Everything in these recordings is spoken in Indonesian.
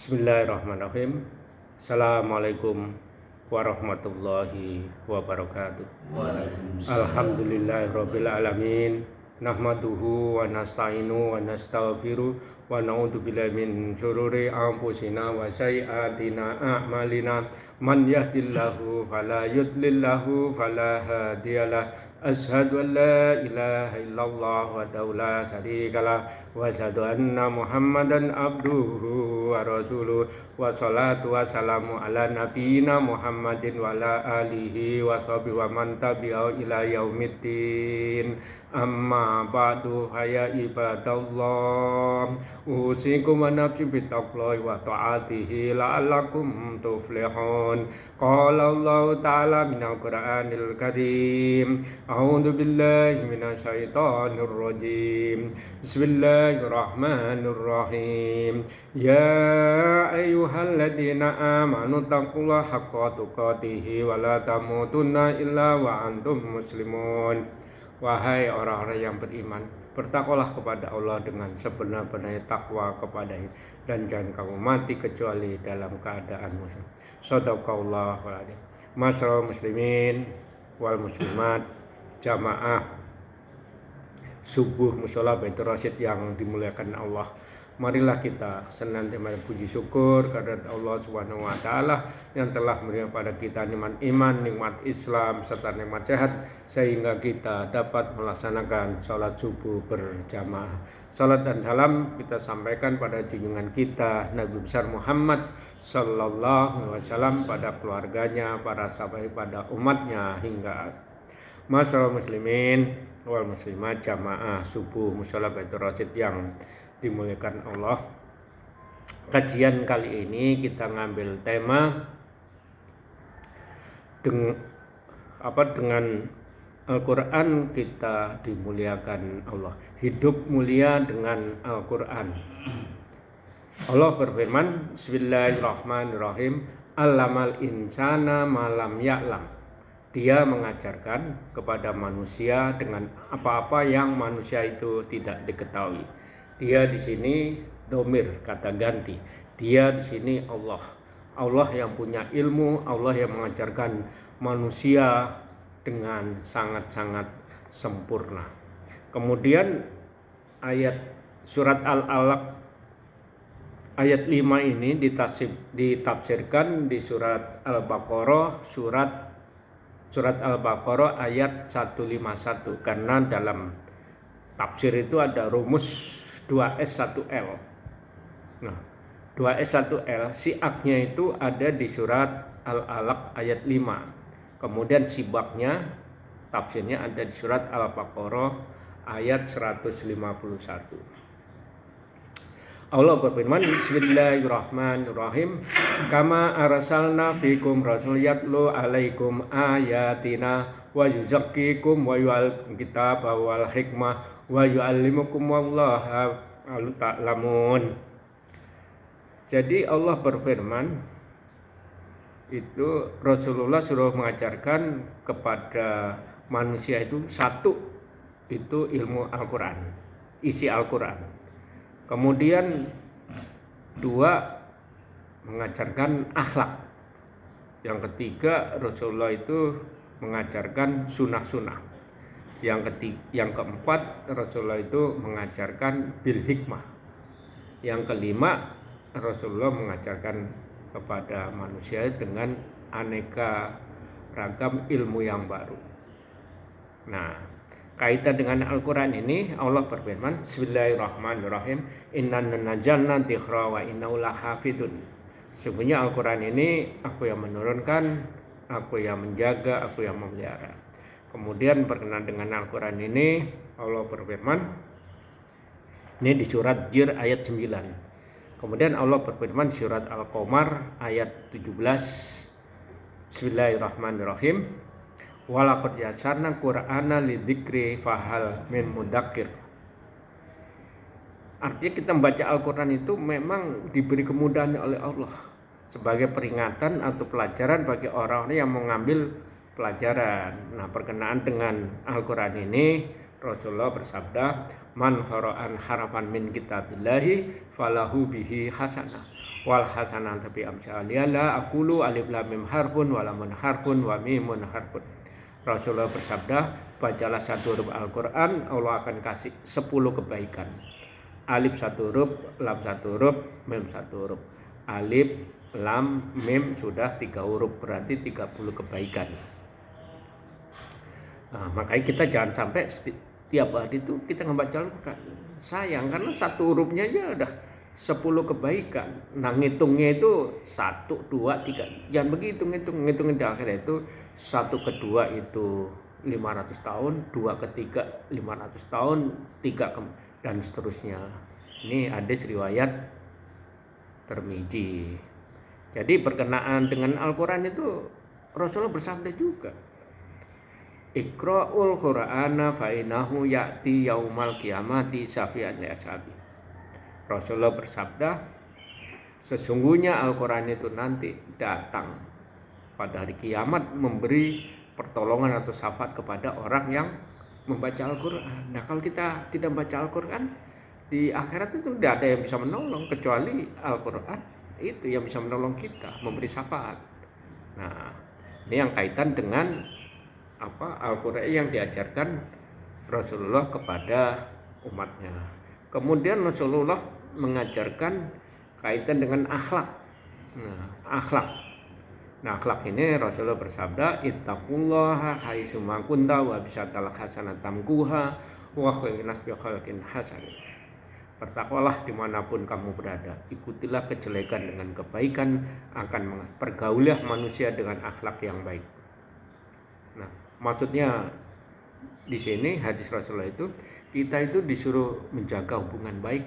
Bismillahirrahmanirrahim. Assalamualaikum warahmatullahi wabarakatuh. Alhamdulillahirabbil alamin. Nahmaduhu wa nasta'inu wa nastaghfiru wa na'udzu billahi min syururi anfusina wa sayyiatina a'malina. Man yahdihillahu fala yudlil lahu fala hadiyalah. Asyhadu an la ilaha illallah wahdahu la syarikalah wa asyhadu anna Muhammadan abduhu wa rasuluh wa salatu wassalamu ala nabiyyina Muhammadin wa ala alihi wa sahbihi wa man tabi'ahu ila yaumiddin. Amma ba'du, ya ibadallah, usikum wa nafsi bittaqwallahi wa ta'atihi la'allakum tuflihun. Qala Allah ta'ala minal Qur'anil Karim. A'udzu billahi minasyaitonir rajim. Bismillahirrahmanirrahim. Ya ayyuhalladzina amanu taqullaha haqqa tuqatih wa la tamutunna illa wa antum muslimun. Wahai orang-orang yang beriman, bertakwalah kepada Allah dengan sebenar-benarnya takwa kepada-Nya, dan jangan kamu mati kecuali dalam keadaan muslim. Shadaqallahul adzim. Masyaallah muslimin wal muslimat, jamaah subuh mushola Baitur Rasyid yang dimuliakan Allah. Marilah kita senantiasa puji syukur kepada Allah Subhanahu wa taala yang telah memberikan pada kita nikmat iman, nikmat Islam serta nikmat sehat sehingga kita dapat melaksanakan salat subuh berjamaah. Salat dan salam kita sampaikan pada junjungan kita Nabi besar Muhammad sallallahu alaihi wasallam, pada keluarganya, para sahabat, pada umatnya hingga masyaallah muslimin wal muslimat, jamaah subuh mushola Baitur Rasyid yang dimuliakan Allah. Kajian kali ini kita ngambil tema dengan Al-Quran kita dimuliakan Allah. Hidup mulia dengan Al-Quran. Allah berfirman, Bismillahirrahmanirrahim. Allamal insana malam ya'lam. Dia mengajarkan kepada manusia dengan apa-apa yang manusia itu tidak diketahui. Dia di sini domir, kata ganti. Dia di sini Allah. Allah yang punya ilmu, Allah yang mengajarkan manusia dengan sangat-sangat sempurna. Kemudian ayat surat Al-Alaq ayat 5 ini ditafsirkan di surat Al-Baqarah, surat Al-Baqarah ayat 151, karena dalam tafsir itu ada rumus 2S1L. Nah, 2S1L siaknya itu ada di surat Al-Alaq ayat 5. Kemudian sibaknya, tafsirnya ada di surat Al-Baqarah ayat 151. Allah berfirman, Bismillahirrahmanirrahim. Kama arsalna fikum rasul yatlu alaikum ayatina wa yuzakkikum wa yu'allimukum kitab wal hikmah wa yu'allimukum wallaha ta'lamun. Jadi Allah berfirman, itu Rasulullah suruh mengajarkan kepada manusia itu satu, itu ilmu Al-Quran, isi Al-Quran. Kemudian dua, mengajarkan akhlak. Yang ketiga, Rasulullah itu mengajarkan sunnah-sunnah. Yang keempat, Rasulullah itu mengajarkan bil hikmah. Yang kelima, Rasulullah mengajarkan kepada manusia dengan aneka ragam ilmu yang baru. Nah, kaitan dengan Al-Quran ini, Allah berfirman, Bismillahirrahmanirrahim. Inna nazzalna dzikra wa innahu lahafidun. Sesungguhnya Al-Quran ini aku yang menurunkan, aku yang menjaga, aku yang memelihara. Kemudian berkenaan dengan Al-Quran ini, Allah berfirman, ini di surat Jir ayat 9. Kemudian Allah berfirman di surat Al-Qamar ayat 17. Bismillahirrahmanirrahim. Walaqad yassarna Qur'ana lidzikri fahal min mudzakir. Artinya kita membaca Al-Quran itu memang diberi kemudahan oleh Allah sebagai peringatan atau pelajaran bagi orang-orang yang mengambil pelajaran. Nah, berkenaan dengan Al-Quran ini, Rasulullah bersabda, man qara'an harafan min kitabillahi falahu bihi hasanah. wal hasanata bi amsalha la aqulu alif lam mim harfun wa lamun harfun wa mimun harfun. Rasulullah bersabda, bacalah satu huruf Al-Quran, Allah akan kasih 10 kebaikan. Alif satu huruf, lam satu huruf, mim satu huruf. Alif, lam, mim sudah 3 huruf, berarti 30 kebaikan. Nah, makanya kita jangan sampai setiap hari itu kita ngebaca Al-Quran. Sayang, karena satu hurufnya aja udah 10 kebaikan. Nah, ngitungnya itu 1, 2, 3. Jangan begitu ngitungin di akhir itu 1 ke 2 itu 500 tahun, 2 ke 3 500 tahun, 3 ke dan seterusnya. Ini hadis riwayat Tirmizi. Jadi berkenaan dengan Al-Quran itu Rasulullah bersabda juga, Iqra'ul Qur'ana fa innahu ya'ti yaumal qiyamati syafi'an li ashabi. Rasulullah bersabda, sesungguhnya Al-Quran itu nanti datang pada hari kiamat memberi pertolongan atau syafaat kepada orang yang membaca Al-Quran. Nah, kalau kita tidak membaca Al-Quran, di akhirat itu tidak ada yang bisa menolong kecuali Al-Quran. Itu yang bisa menolong kita, memberi syafaat. Nah, ini yang kaitan dengan Al-Quran yang diajarkan Rasulullah kepada umatnya. Kemudian Rasulullah mengajarkan kaitan dengan akhlak. Nah, akhlak ini Rasulullah bersabda, ittaqullaha haitsuma kunta wa bisatal hasanatan tamkuha wa khairin nas bi khalqin hasan. Bertakwalah dimanapun kamu berada, ikutilah kejelekan dengan kebaikan, akan pergaulilah manusia dengan akhlak yang baik. Nah, maksudnya di sini hadis Rasulullah itu, kita itu disuruh menjaga hubungan baik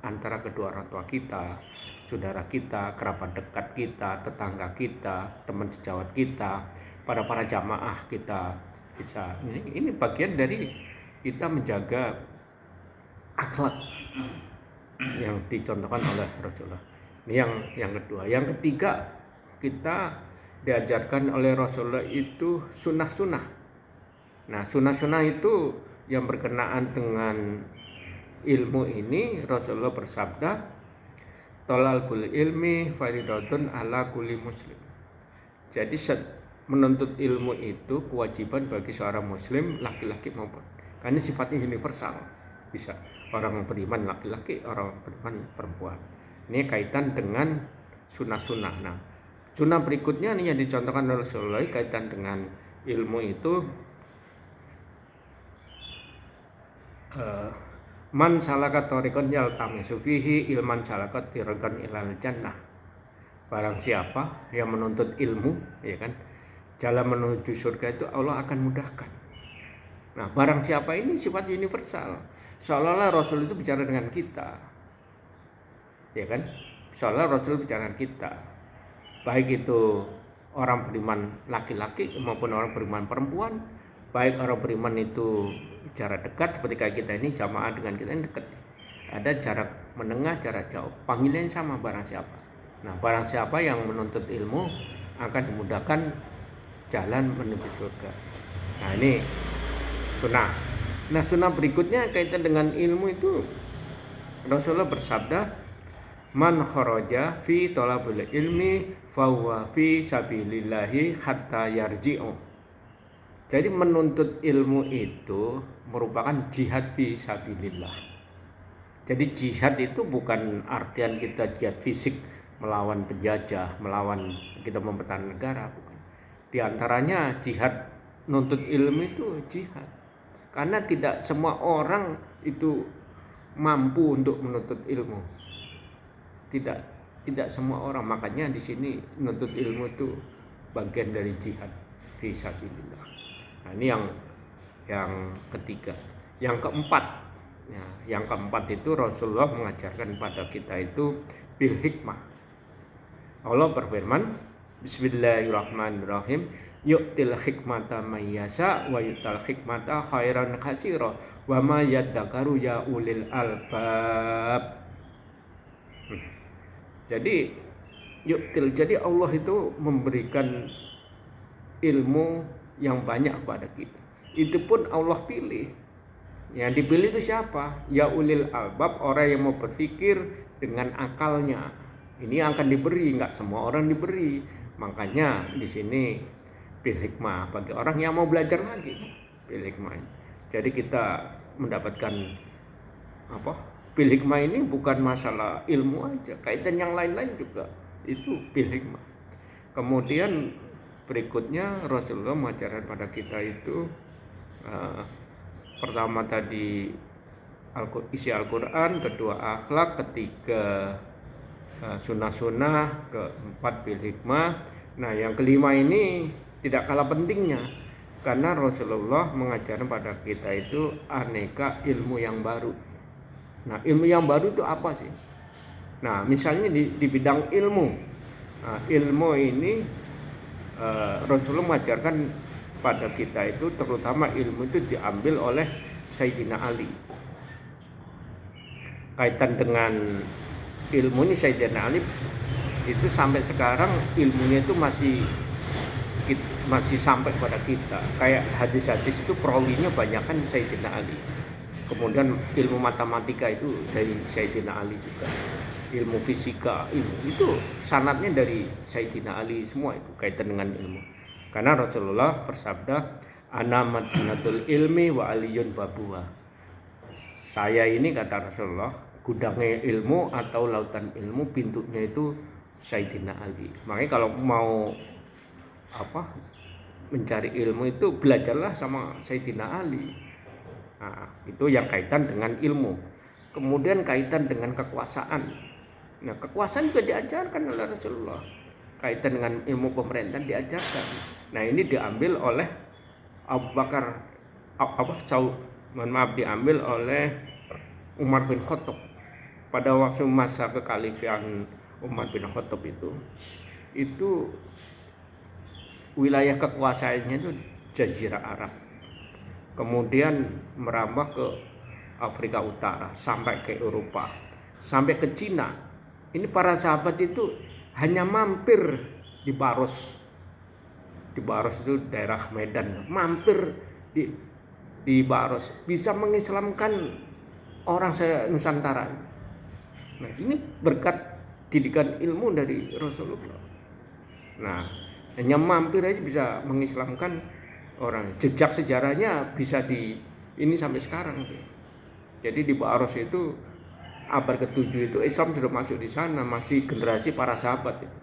antara kedua orang tua kita, saudara kita, kerabat dekat kita, tetangga kita, teman sejawat kita, para jamaah kita. Bisa ini bagian dari kita menjaga akhlak yang dicontohkan oleh Rasulullah. Ini yang kedua. Yang ketiga, kita diajarkan oleh Rasulullah itu sunnah-sunnah. Nah, sunnah-sunnah itu yang berkenaan dengan ilmu ini, Rasulullah bersabda, thalabul ilmi fardhatun ala kulli muslim. Jadi menuntut ilmu itu kewajiban bagi seorang muslim, laki-laki maupun, karena sifatnya universal, bisa orang beriman laki-laki, orang beriman perempuan. Ini kaitan dengan sunnah-sunnah. Nah, sunnah berikutnya nih yang dicontohkan oleh Rasulullah kaitan dengan ilmu itu, man salaka thariqan yaltamisu fihi ilman salaka tariqan ilal jannah. Barang siapa yang menuntut ilmu, ya kan, jalan menuju surga itu Allah akan mudahkan. Nah, barang siapa ini sifat universal. Seolah-olah Rasul itu bicara dengan kita, ya kan? Seolah Rasul bicara dengan kita, baik itu orang beriman laki-laki maupun orang beriman perempuan, baik orang beriman itu jarak dekat seperti kayak kita ini jamaah dengan kita ini dekat, ada jarak menengah, jarak jauh, panggilan sama barang siapa. Nah, barang siapa yang menuntut ilmu akan dimudahkan jalan menuju surga. Nah, ini sunnah. Nah, sunnah berikutnya kaitan dengan ilmu itu, Rasulullah bersabda, man kharaja fi talabul ilmi fahuwa fi sabilillahi hatta yarji'u. Jadi menuntut ilmu itu merupakan jihad fi sabilillah. Jadi jihad itu bukan artian kita jihad fisik melawan penjajah, melawan kita mempertahankan negara, bukan. Di antaranya jihad nuntut ilmu itu jihad. Karena tidak semua orang itu mampu untuk menuntut ilmu. Tidak semua orang, makanya di sini menuntut ilmu itu bagian dari jihad fi sabilillah. Nah, ini yang ketiga. Yang keempat itu Rasulullah mengajarkan pada kita itu bil hikmah. Allah berfirman, Bismillahirrahmanirrahim, yu'til hikmata may yasha wa yu'tal hikmata khairan katsira wa ma yadzakaru ya ulil albab. Jadi Allah itu memberikan ilmu yang banyak kepada kita. Itu pun Allah pilih. Yang dipilih itu siapa? Ya ulil albab, orang yang mau berpikir dengan akalnya. Ini yang akan diberi, nggak semua orang diberi. Makanya di sini bil hikmah bagi orang yang mau belajar lagi, bil hikmah. Jadi kita mendapatkan apa? Bil hikmah ini bukan masalah ilmu aja, kaitan yang lain-lain juga itu bil hikmah. Kemudian berikutnya Rasulullah mengajarkan pada kita itu pertama tadi isi Al-Quran, kedua akhlak, ketiga sunnah-sunnah, keempat bil hikmah. Nah yang kelima ini tidak kalah pentingnya karena Rasulullah mengajarkan pada kita itu aneka ilmu yang baru. Nah ilmu yang baru itu apa sih? Nah misalnya di bidang ilmu, ilmu ini Rasulullah mengajarkan pada kita itu terutama ilmu itu diambil oleh Sayyidina Ali. Kaitan dengan ilmu ini Sayyidina Ali itu sampai sekarang ilmunya itu masih sampai pada kita. Kayak hadis-hadis itu perawinya banyak kan Sayyidina Ali. Kemudian ilmu matematika itu dari Sayyidina Ali juga. Ilmu fisika, itu sanadnya dari Sayyidina Ali semua itu kaitan dengan ilmu. Karena Rasulullah bersabda, "Ana madinatul ilmi wa aliyun babuha." Saya ini kata Rasulullah, gudangnya ilmu atau lautan ilmu, pintunya itu Sayyidina Ali. Makanya kalau mau mencari ilmu itu belajarlah sama Sayyidina Ali. Nah, itu yang kaitan dengan ilmu. Kemudian kaitan dengan kekuasaan. Nah, kekuasaan juga diajarkan oleh Rasulullah. Kaitan dengan ilmu pemerintahan diajarkan. Nah, ini diambil oleh Abu Bakar diambil oleh Umar bin Khattab. Pada waktu masa kekhalifahan Umar bin Khattab itu wilayah kekuasaannya itu Jazirah Arab. Kemudian merambah ke Afrika Utara sampai ke Eropa, sampai ke Cina. Ini para sahabat itu hanya mampir di Baros. Di Baros itu daerah Medan, mampir di Baros bisa mengislamkan orang Nusantara. Nah, ini berkat didikan ilmu dari Rasulullah. Nah, hanya mampir aja bisa mengislamkan orang. Jejak sejarahnya bisa ini sampai sekarang. Jadi di Baros itu abad ke-7 itu Islam sudah masuk di sana, masih generasi para sahabat itu.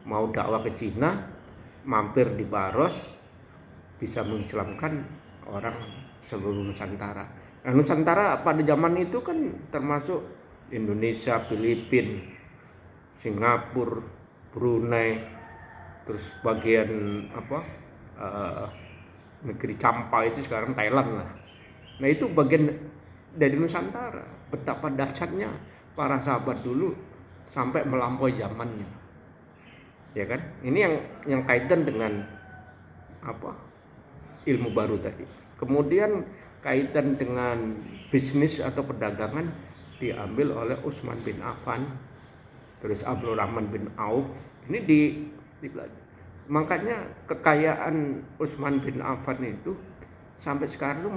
Mau dakwah ke Cina, mampir di Baros bisa mengislamkan orang seluruh Nusantara. Nah, Nusantara pada zaman itu kan termasuk Indonesia, Filipina, Singapura, Brunei, terus bagian negeri Champa itu sekarang Thailand lah. Nah itu bagian dari Nusantara. Betapa dahsyatnya para sahabat dulu sampai melampaui zamannya, ya kan? Ini yang kaitan dengan ilmu baru tadi. Kemudian kaitan dengan bisnis atau perdagangan diambil oleh Utsman bin Affan, terus Abdurrahman bin Auf. Ini makanya kekayaan Utsman bin Affan itu sampai sekarang itu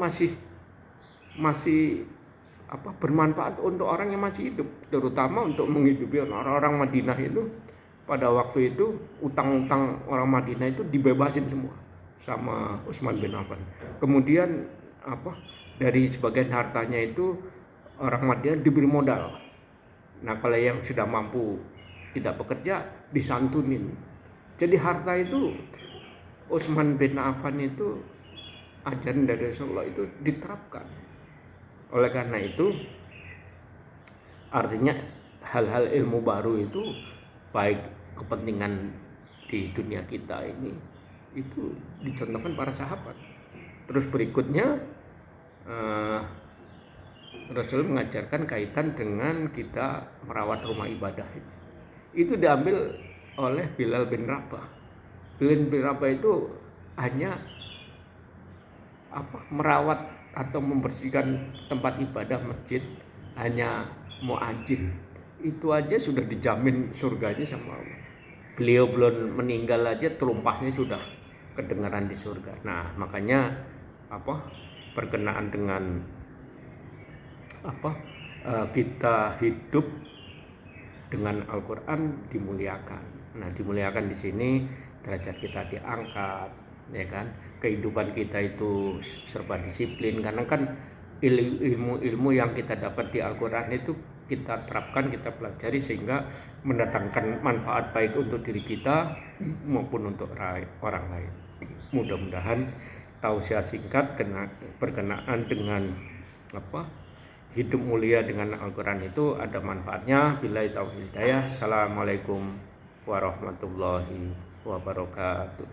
masih bermanfaat untuk orang yang masih hidup, terutama untuk menghidupi orang-orang Madinah itu. Pada waktu itu utang-utang orang Madinah itu dibebasin semua sama Utsman bin Affan. Kemudian dari sebagian hartanya itu orang Madinah diberi modal. Nah, kalau yang sudah mampu tidak bekerja disantunin. Jadi harta itu Utsman bin Affan itu ajaran dari Rasulullah itu diterapkan. Oleh karena itu artinya hal-hal ilmu baru itu baik kepentingan di dunia kita ini itu dicontohkan para sahabat. Terus berikutnya Rasul mengajarkan kaitan dengan kita merawat rumah ibadah. Itu diambil oleh Bilal bin Rabah. Bilal bin Rabah itu hanya merawat atau membersihkan tempat ibadah masjid, hanya muadzin. Itu aja sudah dijamin surganya sama Allah. Beliau belum meninggal aja terumpahnya sudah kedengaran di surga. Nah, makanya berkenaan dengan kita hidup dengan Al-Quran dimuliakan. Nah, dimuliakan di sini derajat kita diangkat, ya kan? Kehidupan kita itu serba disiplin, karena kan ilmu-ilmu yang kita dapat di Al-Quran itu kita terapkan, kita pelajari sehingga mendatangkan manfaat baik untuk diri kita maupun untuk orang lain. Mudah-mudahan tausiah singkat berkenaan dengan hidup mulia dengan Al-Quran itu ada manfaatnya. Billahi taufiq hidayah. Assalamualaikum warahmatullahi wabarakatuh.